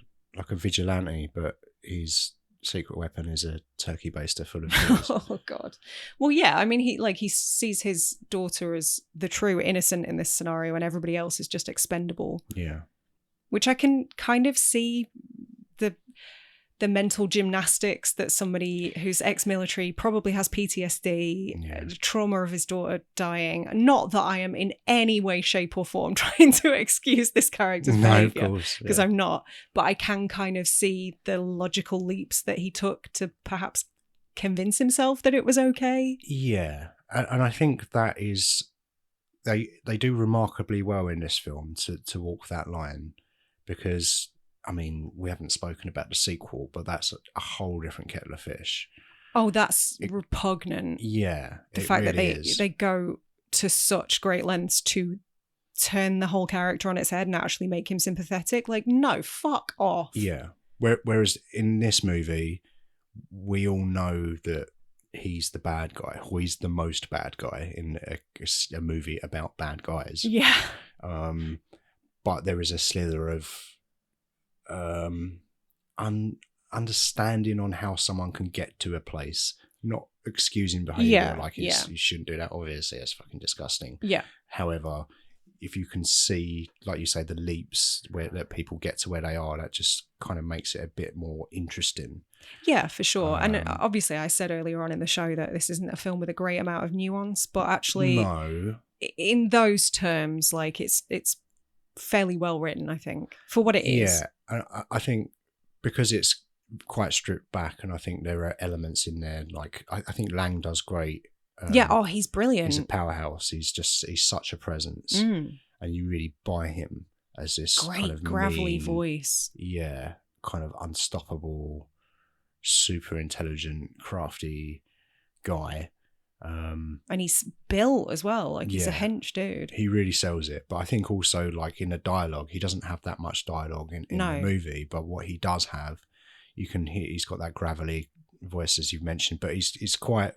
vigilante, but his secret weapon is a turkey baster full of cheese. Oh God. Well, yeah. I mean, he sees his daughter as the true innocent in this scenario, and everybody else is just expendable. Yeah. Which I can kind of see the mental gymnastics that somebody who's ex-military probably has PTSD, the trauma of his daughter dying. Not that I am in any way, shape or form trying to excuse this character's behavior, because I'm not, but I can kind of see the logical leaps that he took to perhaps convince himself that it was okay. Yeah. And I think that is, they do remarkably well in this film to walk that line, because I mean, we haven't spoken about the sequel, but that's a whole different kettle of fish. Oh, that's repugnant. Yeah. The fact really that they go to such great lengths to turn the whole character on its head and actually make him sympathetic. Like, no, fuck off. Yeah. Whereas in this movie, we all know that he's the bad guy, or he's the most bad guy in a movie about bad guys. Yeah. But there is a slither of understanding on how someone can get to a place, not excusing behaviour you shouldn't do that. Obviously, it's fucking disgusting. Yeah. However, if you can see, like you say, the leaps that people get to where they are, that just kind of makes it a bit more interesting. Yeah, for sure. And obviously, I said earlier on in the show that this isn't a film with a great amount of nuance, but actually, no, in those terms, like it's fairly well written, I think, for what it is. Yeah, I think because it's quite stripped back, and I think there are elements in there, like I think Lang does great. He's brilliant. He's a powerhouse. He's such a presence, and you really buy him as this great kind of gravelly mean, voice. Yeah, kind of unstoppable, super intelligent, crafty guy. And he's built as well. Like he's a hench dude. He really sells it. But I think also, like in the dialogue, he doesn't have that much dialogue in the movie. But what he does have, you can hear. He's got that gravelly voice, as you've mentioned. But he's quite.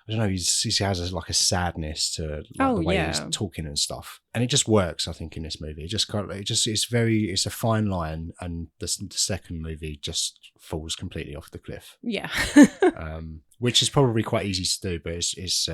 I don't know. He has a sadness to the way he's talking and stuff, and it just works. I think in this movie, it's a fine line, and the second movie just falls completely off the cliff. Yeah, which is probably quite easy to do, but it's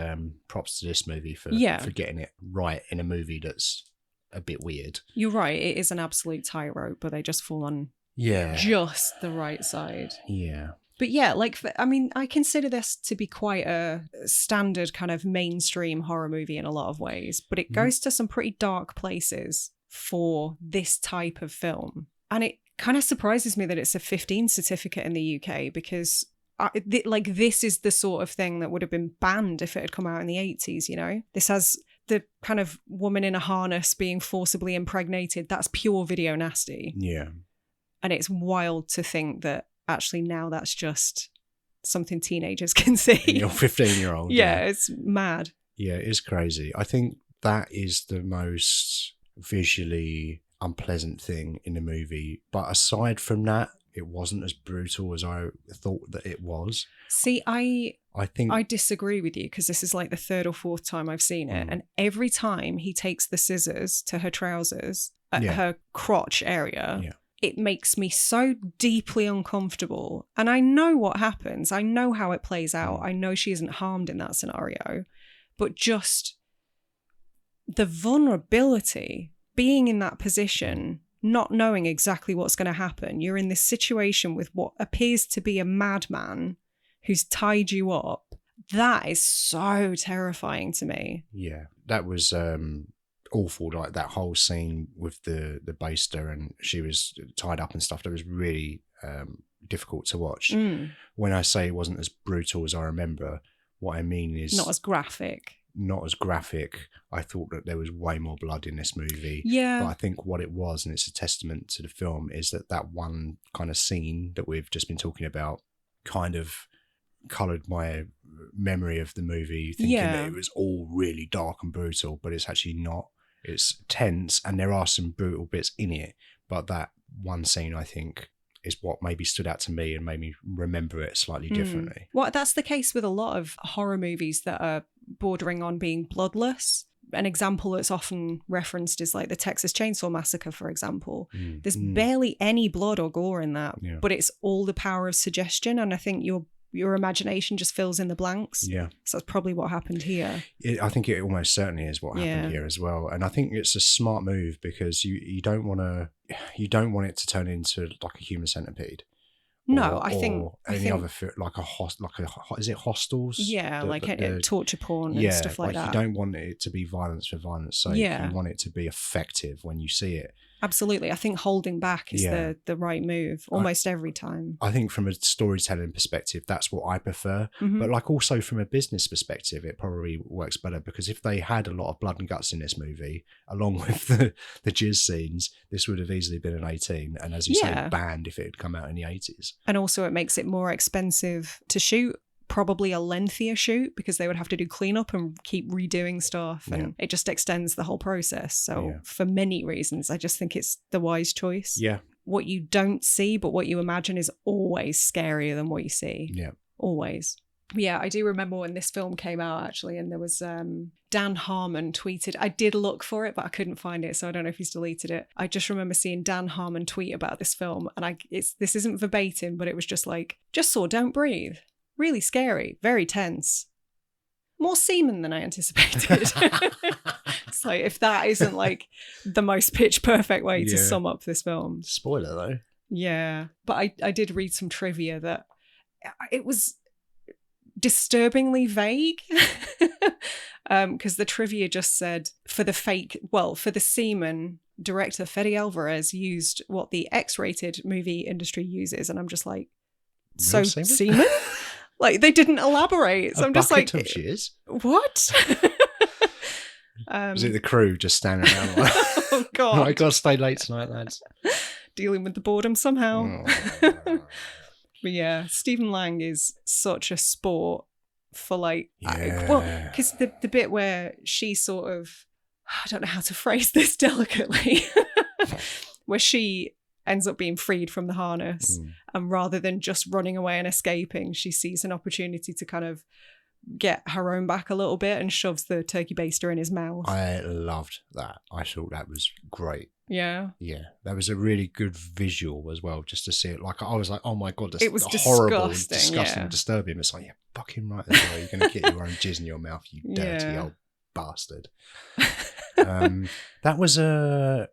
props to this movie for getting it right in a movie that's a bit weird. You're right. It is an absolute tightrope, but they just fall on just the right side. Yeah. But yeah, I consider this to be quite a standard kind of mainstream horror movie in a lot of ways, but it goes to some pretty dark places for this type of film. And it kind of surprises me that it's a 15 certificate in the UK, because this is the sort of thing that would have been banned if it had come out in the 80s, you know? This has the kind of woman in a harness being forcibly impregnated. That's pure video nasty. Yeah. And it's wild to think that actually now that's just something teenagers can see. And you're 15-year-old. Yeah, it's mad. Yeah, it is crazy. I think that is the most visually unpleasant thing in the movie. But aside from that, it wasn't as brutal as I thought that it was. See, I think I disagree with you, because this is like the third or fourth time I've seen it. And every time he takes the scissors to her trousers at her crotch area, it makes me so deeply uncomfortable. And I know what happens. I know how it plays out. I know she isn't harmed in that scenario. But just the vulnerability, being in that position, not knowing exactly what's going to happen. You're in this situation with what appears to be a madman who's tied you up. That is so terrifying to me. Yeah, that was awful. Like that whole scene with the baster, and she was tied up and stuff. That was really difficult to watch. When I say it wasn't as brutal as I remember, what I mean is not as graphic. I thought that there was way more blood in this movie. Yeah. But I think what it was, and it's a testament to the film, is that one kind of scene that we've just been talking about kind of coloured my memory of the movie, thinking that it was all really dark and brutal, but it's actually not. It's tense, and there are some brutal bits in it, but that one scene, I think, is what maybe stood out to me and made me remember it slightly differently. Well, that's the case with a lot of horror movies that are bordering on being bloodless. An example that's often referenced is like the Texas Chainsaw Massacre, for example. There's barely any blood or gore in that, but it's all the power of suggestion, and I think your imagination just fills in the blanks. Yeah. So that's probably what happened here. I think it almost certainly is what happened here as well. And I think it's a smart move, because you don't want it to turn into like a human centipede. No, I think other like is it Hostels? Yeah, torture porn and stuff like that. You don't want it to be violence for violence sake. You want it to be effective when you see it. Absolutely. I think holding back is the right move almost every time. I think from a storytelling perspective, that's what I prefer. But like also from a business perspective, it probably works better, because if they had a lot of blood and guts in this movie, along with the jizz scenes, this would have easily been an 18. And as you say, banned if it had come out in the 80s. And also it makes it more expensive to shoot probably a lengthier shoot because they would have to do cleanup and keep redoing stuff, and it just extends the whole process. So for many reasons, I just think it's the wise choice. Yeah. What you don't see, but what you imagine is always scarier than what you see. Yeah. Always. Yeah, I do remember when this film came out, actually, and there was Dan Harmon tweeted. I did look for it, but I couldn't find it, so I don't know if he's deleted it. I just remember seeing Dan Harmon tweet about this film, and this isn't verbatim, but it was just like, just saw Don't Breathe. Really scary, very tense. More semen than I anticipated. It's like, if that isn't like the most pitch perfect way to sum up this film. Spoiler though. Yeah, but I did read some trivia that it was disturbingly vague, because the trivia just said for the semen, director Fede Alvarez used what the X-rated movie industry uses, and I'm just like, so semen? Like, they didn't elaborate, so I'm just like, what? Was it the crew just standing around like, oh god, I gotta stay late tonight, lads, dealing with the boredom somehow. Oh. But yeah, Stephen Lang is such a sport for like, because the bit where she sort of, I don't know how to phrase this delicately, where she ends up being freed from the harness, and rather than just running away and escaping, she sees an opportunity to kind of get her own back a little bit and shoves the turkey baster in his mouth. I loved that. I thought that was great. Yeah. Yeah, that was a really good visual as well, just to see it. Like, I was like, oh my god, that's it was horrible, disgusting, and disturbing. It's like, yeah, fucking right there. You're going to get your own jizz in your mouth, you dirty old bastard. That was a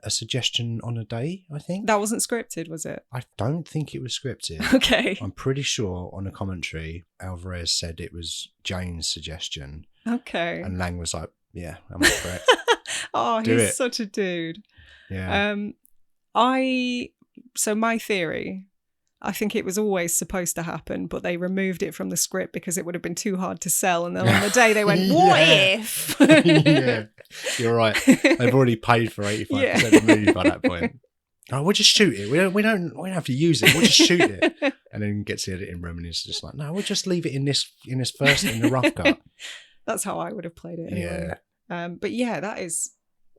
suggestion on a day, I think. That wasn't scripted, was it? I don't think it was scripted. Okay. I'm pretty sure on a commentary, Alvarez said it was Jane's suggestion. Okay. And Lang was like, yeah, I'm up for it. Oh, he's such a dude. Yeah. So my theory, I think it was always supposed to happen, but they removed it from the script because it would have been too hard to sell. And then on the day they went, what if? Yeah, you're right. They've already paid for 85% of the movie by that point. Oh, we'll just shoot it. We don't have to use it. We'll just shoot it. And then gets the editing room and he's just like, no, we'll just leave it in this first, in the rough cut. That's how I would have played it anyway. Yeah. But yeah, that is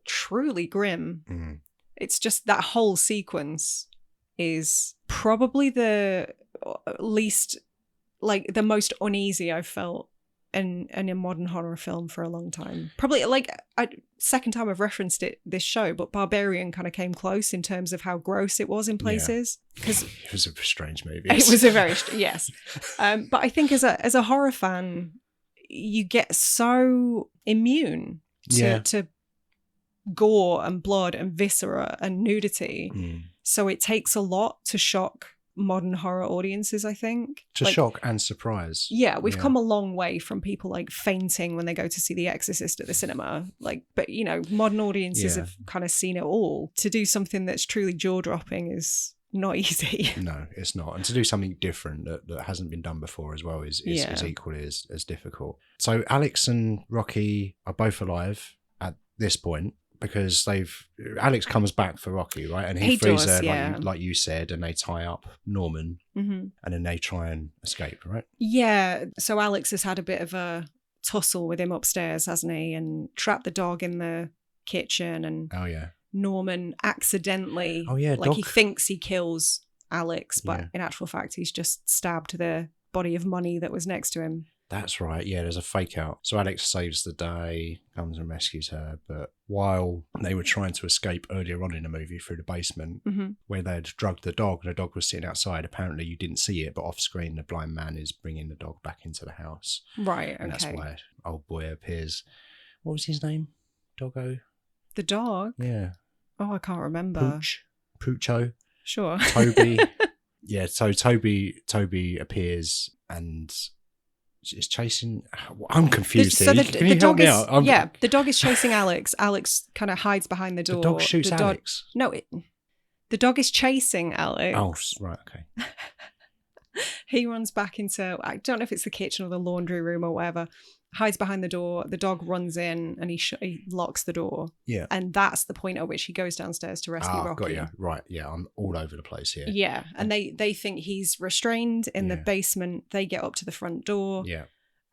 truly grim. It's just that whole sequence is probably the least, like, the most uneasy I've felt in a modern horror film for a long time. Probably, like, second time I've referenced this show, but Barbarian kind of came close in terms of how gross it was in places. Because it was a strange movie. It was a very yes. But I think as a horror fan, you get so immune to gore and blood and viscera and nudity. So it takes a lot to shock modern horror audiences, I think. To shock and surprise. Yeah, we've come a long way from people like fainting when they go to see The Exorcist at the cinema. Like, but you know, modern audiences have kind of seen it all. To do something that's truly jaw-dropping is not easy. No, it's not. And to do something different that hasn't been done before as well is equally as difficult. So Alex and Rocky are both alive at this point, because Alex comes back for Rocky, right? And he frees her, like you said, and they tie up Norman, and then they try and escape, right? Yeah. So Alex has had a bit of a tussle with him upstairs, hasn't he? And trapped the dog in the kitchen, and Norman accidentally, he thinks he kills Alex, but in actual fact, he's just stabbed the body of money that was next to him. That's right. Yeah, there's a fake out. So Alex saves the day, comes and rescues her. But while they were trying to escape earlier on in the movie through the basement, where they'd drugged the dog was sitting outside. Apparently you didn't see it, but off screen, the blind man is bringing the dog back into the house. Right, and that's why old boy appears. What was his name? Doggo? The dog? Yeah. Oh, I can't remember. Poocho? Sure. Toby. Yeah, so Toby appears and is chasing. I'm confused here. Can you help me out? The dog is chasing Alex. Alex kind of hides behind the door. The dog shoots Alex. No, the dog is chasing Alex. Oh, right, okay. He runs back into, I don't know if it's the kitchen or the laundry room or whatever, hides behind the door. The dog runs in and he locks the door. Yeah. And that's the point at which he goes downstairs to rescue Rocky. Got you. Right. Yeah, I'm all over the place here. Yeah. And they think he's restrained in the basement. They get up to the front door. Yeah.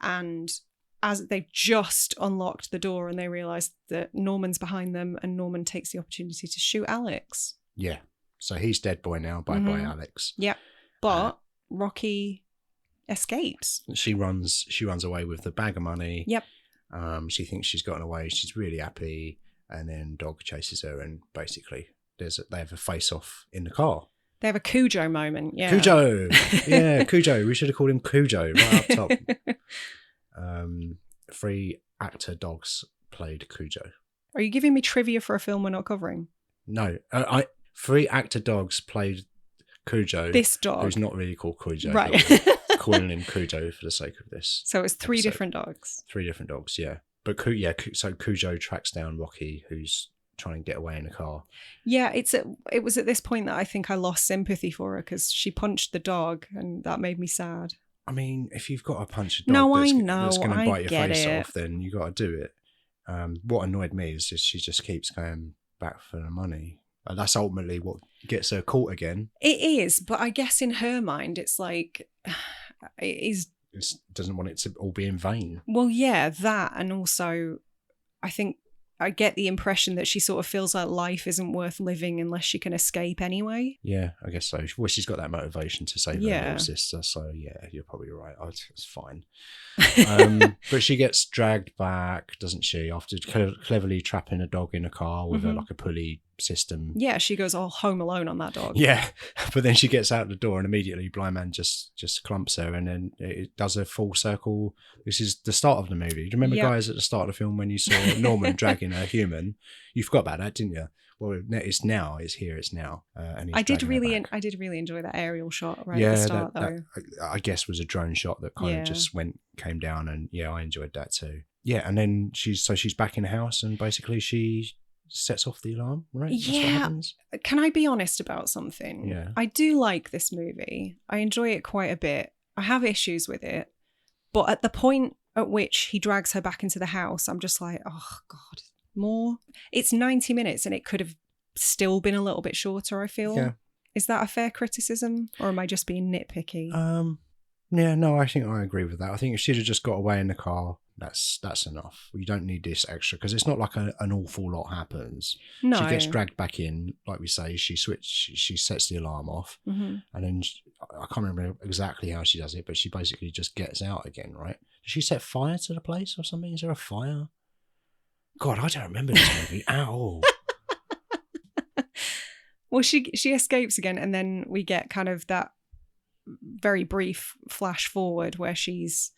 And as they've just unlocked the door and they realise that Norman's behind them, and Norman takes the opportunity to shoot Alex. Yeah. So he's dead boy now. Bye-bye, Alex. Yep. But Rocky escapes. She runs away with the bag of money. Yep. She thinks she's gotten away. She's really happy. And then Dog chases her, and basically they have a face-off in the car. They have a Cujo moment, yeah. Cujo! Yeah, Cujo. We should have called him Cujo right up top. 3 actor dogs played Cujo. Are you giving me trivia for a film we're not covering? No. 3 actor dogs played Cujo. This dog. Who's not really called Cujo. Right. Calling him Cujo for the sake of this. So it's 3 episode. different dogs. 3 different dogs, yeah. But so Cujo tracks down Rocky, who's trying to get away in a car. Yeah, it was at this point that I think I lost sympathy for her, because she punched the dog and that made me sad. I mean, if you've got to punch a dog that's going to bite your face it. off, then you got to do it. What annoyed me is just she just keeps going back for the money. That's ultimately what gets her caught again. It is, but I guess in her mind, it's like, it doesn't want it to all be in vain. Well, yeah, that, and also, I think I get the impression that she sort of feels like life isn't worth living unless she can escape anyway. Yeah, I guess so. Well, she's got that motivation to save her little sister, so yeah, you're probably right. It's fine. But she gets dragged back, doesn't she, after cleverly trapping a dog in a car with like a pulley system. Yeah, she goes all Home Alone on that dog. Yeah, but then she gets out the door and immediately Blind Man just clumps her, and then it does a full circle. This is the start of the movie. Do you remember, guys, at the start of the film when you saw Norman dragging a human? You forgot about that, didn't you? Well, it's now. It's here. It's now. And I did really enjoy that aerial shot right at the start, though. That, I guess, was a drone shot that kind of just came down, and I enjoyed that too. Yeah, and then she's back in the house, and basically she sets off the alarm, right? That's what happens. Can I be honest about something? Yeah. I do like this movie. I enjoy it quite a bit. I have issues with it, but at the point at which he drags her back into the house, I'm just like, oh God, more. It's 90 minutes and it could have still been a little bit shorter, I feel. Yeah. Is that a fair criticism, or am I just being nitpicky? Yeah, no, I think I agree with that. I think if she'd have just got away in the car, that's enough. You don't need this extra, because it's not like an awful lot happens. No. She gets dragged back in, like we say. She sets the alarm off, and then I can't remember exactly how she does it, but she basically just gets out again, right? Does she set fire to the place or something? Is there a fire? God, I don't remember this movie at all. Well, she escapes again, and then we get kind of that very brief flash forward where she's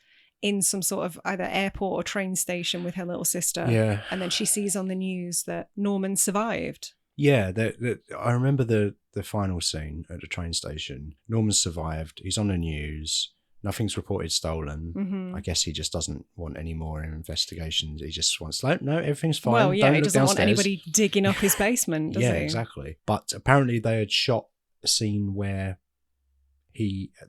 in some sort of either airport or train station with her little sister. Yeah. And then she sees on the news that Norman survived. Yeah, I remember the final scene at the train station. Norman survived. He's on the news. Nothing's reported stolen. I guess he just doesn't want any more investigations. He just wants, no, everything's fine. Well, yeah, Don't he look doesn't downstairs. want anybody digging up his basement, does he? Yeah, exactly. But apparently they had shot a scene where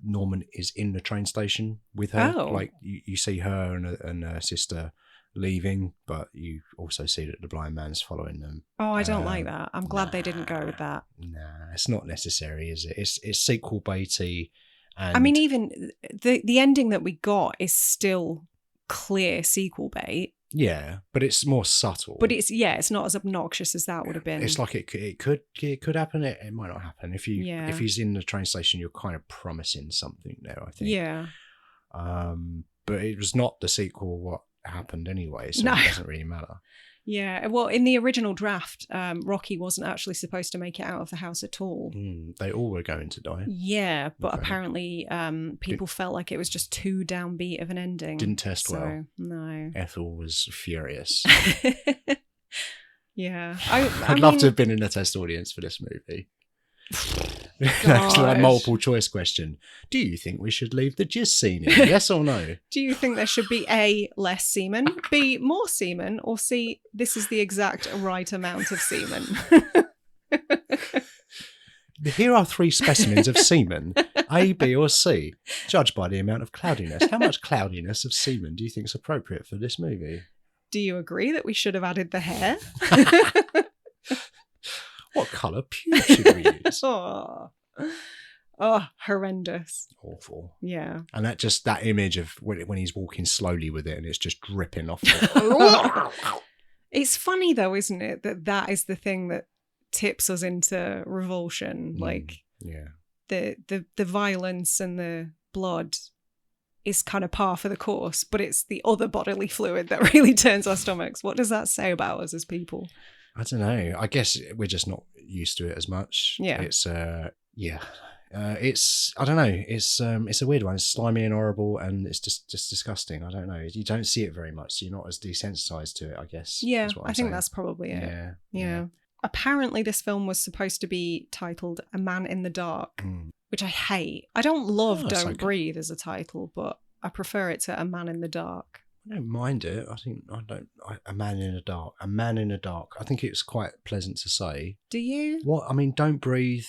Norman is in the train station with her. Oh. Like you see her and her sister leaving, but you also see that the blind man's following them. Oh, I don't like that. I'm glad they didn't go with that. Nah, it's not necessary, is it? It's sequel baity. And I mean, even the ending that we got is still clear sequel bait. Yeah, but it's more subtle. But it's not as obnoxious as that would have been. It's like it could happen. It might not happen. If he's in the train station, you're kind of promising something there, I think. Yeah. But it was not the sequel what happened anyway, so No. It doesn't really matter. Yeah, well, in the original draft, Rocky wasn't actually supposed to make it out of the house at all. They all were going to die. Yeah, but Okay. apparently people felt like it was just too downbeat of an ending. Didn't test well. No. Ethel was furious. Yeah. I'd love to have been in the test audience for this movie. That's like a multiple choice question. Do you think we should leave the jizz scene in? Yes or no? Do you think there should be A, less semen, B, more semen, or C, this is the exact right amount of semen? Here are 3 specimens of semen. A, B, or C? Judged by the amount of cloudiness. How much cloudiness of semen do you think is appropriate for this movie? Do you agree that we should have added the hair? What colour pubes should we use? Oh, horrendous. Awful. Yeah. And that image of when he's walking slowly with it and it's just dripping off. It's funny though, isn't it, that is the thing that tips us into revulsion. Like, yeah, the violence and the blood is kind of par for the course, but it's the other bodily fluid that really turns our stomachs. What does that say about us as people? I don't know. I guess we're just not used to it as much. Yeah. It's it's I don't know. It's a weird one. It's slimy and horrible, and it's just disgusting. I don't know. You don't see it very much, so you're not as desensitized to it, I guess. Yeah, is what I think saying. that's probably it. Yeah. Apparently, this film was supposed to be titled "A Man in the Dark," which I hate. I don't love "Don't Breathe" as a title, but I prefer it to "A Man in the Dark." I don't mind it. A man in the dark. A man in the dark. I think it's quite pleasant to say. Do you? What I mean, don't breathe.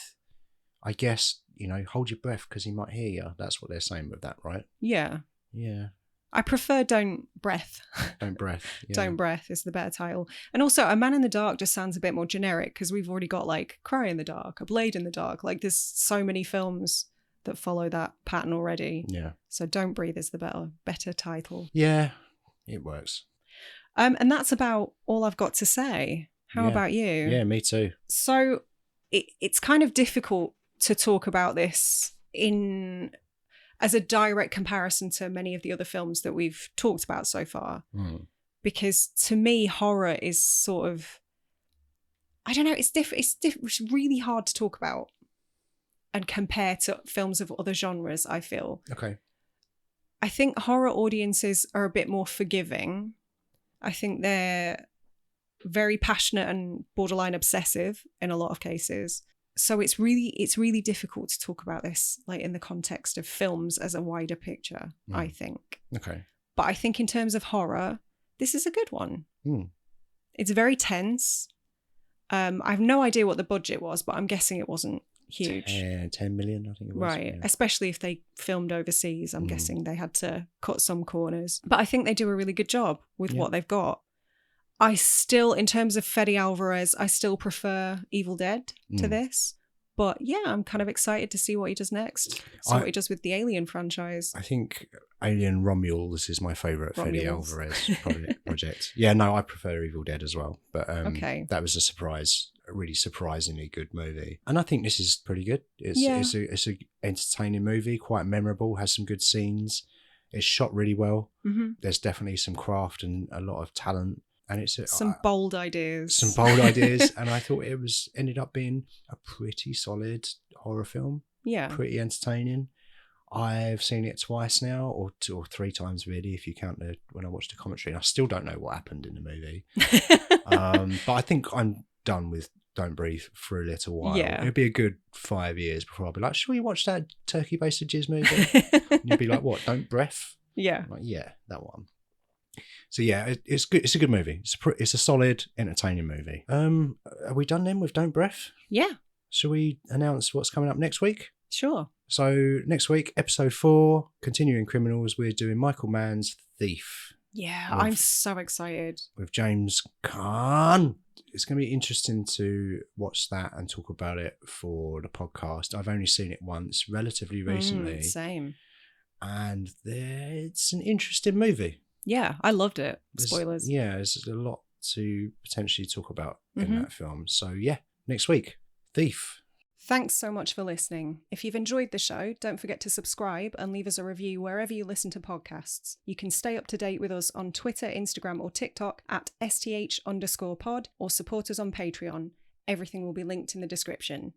I guess, hold your breath because he might hear you. That's what they're saying with that, right? Yeah. Yeah. I prefer Don't Breath. Don't Breath. Yeah. Don't Breath is the better title. And also, A Man in the Dark just sounds a bit more generic because we've already got like Cry in the Dark, A Blade in the Dark. Like there's so many films that follow that pattern already. Yeah. So Don't Breathe is the better title. Yeah, it works. And that's about all I've got to say. How about you? Yeah, me too. So it's kind of difficult to talk about this as a direct comparison to many of the other films that we've talked about so far. Because to me, horror is sort of, I don't know, it's really hard to talk about and compare to films of other genres, I feel. Okay. I think horror audiences are a bit more forgiving. I think they're very passionate and borderline obsessive in a lot of cases. So it's really difficult to talk about this like in the context of films as a wider picture, I think. Okay. But I think in terms of horror, this is a good one. It's very tense. I have no idea what the budget was, but I'm guessing it wasn't huge. 10 million, I think it was. Right. Yeah. Especially if they filmed overseas. I'm guessing they had to cut some corners. But I think they do a really good job with what they've got. I still, in terms of Fede Alvarez, I still prefer Evil Dead to this. But yeah, I'm kind of excited to see what he does next. What he does with the Alien franchise. I think Alien Romulus is my favourite Fede Alvarez project. Yeah, no, I prefer Evil Dead as well. But that was a really surprisingly good movie. And I think this is pretty good. It's a entertaining movie, quite memorable, has some good scenes. It's shot really well. There's definitely some craft and a lot of talent. And it's some bold ideas. And I thought it ended up being a pretty solid horror film. Yeah. Pretty entertaining. I've seen it twice now, or 2 or 3 times really, if you count when I watched the commentary. And I still don't know what happened in the movie. But I think I'm done with Don't Breathe for a little while. Yeah. It'll be a good 5 years before I'll be like, should we watch that turkey basted jizz movie? And you'll be like, what, Don't Breath? Yeah. I'm like, yeah, that one. So yeah, it's good. It's a good movie. It's a solid, entertaining movie. Are we done then with Don't Breath? Yeah. Shall we announce what's coming up next week? Sure. So next week, episode 4, Continuing Criminals, we're doing Michael Mann's Thief. Yeah, I'm so excited. With James Caan. It's going to be interesting to watch that and talk about it for the podcast. I've only seen it once, relatively recently. Same. And it's an interesting movie. Yeah, I loved it. Spoilers. There's a lot to potentially talk about in that film. So yeah, next week, Thief. Thanks so much for listening. If you've enjoyed the show, don't forget to subscribe and leave us a review wherever you listen to podcasts. You can stay up to date with us on Twitter, Instagram or TikTok at @STH_pod or support us on Patreon. Everything will be linked in the description.